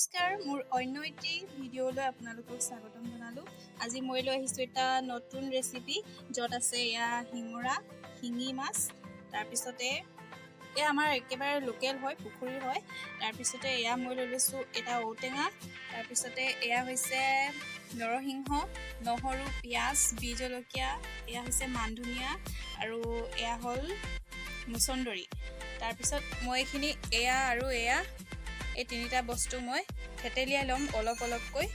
নমস্কাৰ, মোৰ অন্য এটি ভিডিঅ'লৈ আপোনালোকক স্বাগতম জনালোঁ। আজি মই লৈ আহিছোঁ এটা নতুন ৰেচিপি, য'ত আছে এয়া শিঙৰা, শিঙি মাছ, তাৰপিছতে এয়া আমাৰ একেবাৰে লোকেল হয়, পুখুৰীৰ হয়। তাৰপিছতে এয়া মই লৈ লৈছোঁ এটা ঔটেঙা, তাৰপিছতে এয়া হৈছে নৰসিংহ, নহৰু, পিঁয়াজ, বি জলকীয়া, এয়া হৈছে মান ধনিয়া আৰু এয়া হ'ল মুচন্দৰী। তাৰপিছত মই এইখিনি এয়া আৰু এয়া এই তিনিটা বস্তু মই থেতেলিয়াই ল'ম অলপ অলপকৈ।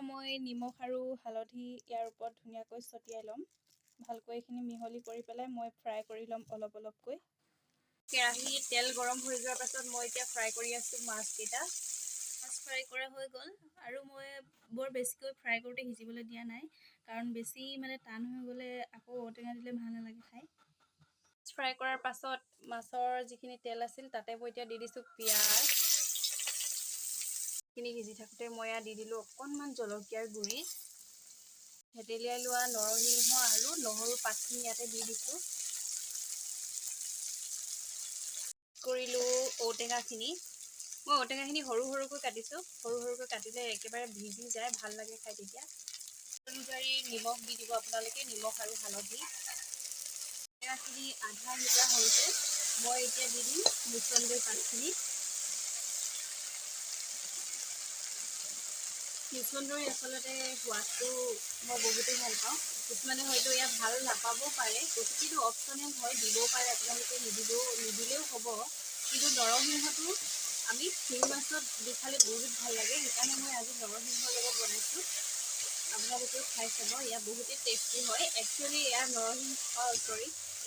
মই নিমখ আৰু হালধি ইয়াৰ ওপৰত ধুনীয়াকৈ ছটিয়াই ল'ম। ভালকৈ এইখিনি মিহলি কৰি পেলাই মই ফ্ৰাই কৰি ল'ম অলপ অলপকৈ। কেৰাহীত তেল গৰম হৈ যোৱাৰ পাছত মই এতিয়া ফ্ৰাই কৰি আছোঁ মাছকেইটা। মাছ ফ্ৰাই কৰা হৈ গ'ল আৰু মই বৰ বেছিকৈ ফ্ৰাই কৰোঁতে সিজিবলৈ দিয়া নাই, কাৰণ বেছি টান হৈ গ'লে আকৌ ঔটেঙা দিলে ভাল নালাগে খাই। ফ্ৰাই কৰাৰ পাছত মাছৰ যিখিনি তেল আছিল তাতে মই এতিয়া দি দিছোঁ পিঁয়াজ। এইখিনি সিজি থাকোঁতে মই দি দিলোঁ অকণমান জলকীয়াৰ গুড়ি, থেতেলিয়াই লোৱা নৰসিংহ আৰু নহৰু পাতখিনি ইয়াতে দি দিছোঁ। কৰিলোঁ ঔটেঙাখিনি। মই ঔটেঙাখিনি সৰু সৰুকৈ কাটিছোঁ, সৰু সৰুকৈ কাটিলে একেবাৰে ভিজি যায়, ভাল লাগে খাই তেতিয়া। অনুযায়ী নিমখ দি দিব আপোনালোকে, নিমখ আৰু হালধি। ঔটেঙাখিনি আধা সিজা হওঁতে মই এতিয়া দি দিম মুচন্দৰি পাতখিনি। মুচন্দৰি আচলতে সোৱাদটো মই বহুতেই ভাল পাওঁ। কিছুমানে হয়তো ইয়াত ভাল নাপাবও পাৰে, কিন্তু অপশ্যনেল হয়, দিবও পাৰে আপোনালোকে, নিদিলেও হ'ব। কিন্তু নৰসিংহটো আমি শিঙি মাছত দি খালে বহুত ভাল লাগে, সেইকাৰণে মই আজি নৰসিংহৰ লগত বনাইছোঁ। আপোনালোকেও খাই চাব, এয়া বহুতেই টেষ্টি হয়। একচুৱেলি এয়া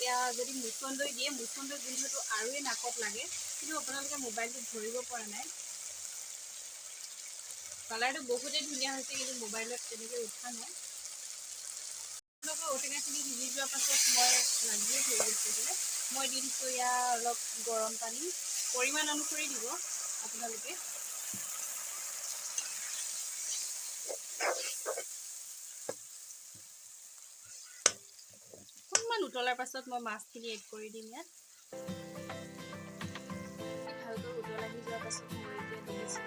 এয়া যদি মুচন্দৰি দিয়ে, মুচন্দৰি গোন্ধটো আৰুৱেই নাকত লাগে, কিন্তু আপোনালোকে মোবাইলটোত ধৰিব পৰা নাই। কালাৰটো বহুতেই ধুনীয়া হৈছে, কিন্তু মোবাইলত তেনেকৈ উঠা নাই। আপোনালোকৰ ঔটেঙাখিনি সিজি যোৱাৰ পাছত মই লাগিয়ে থৈ গৈছিলোঁ, মই দি দিছোঁ এয়া অলপ গৰম পানী, পৰিমাণ অনুসৰি দিব আপোনালোকে। অকণমান উতলাৰ পাছত মই মাছখিনি এড কৰি দিম ইয়াত। ভালকৈ উতল আহি যোৱাৰ পাছত মই এতিয়া দি দিছোঁ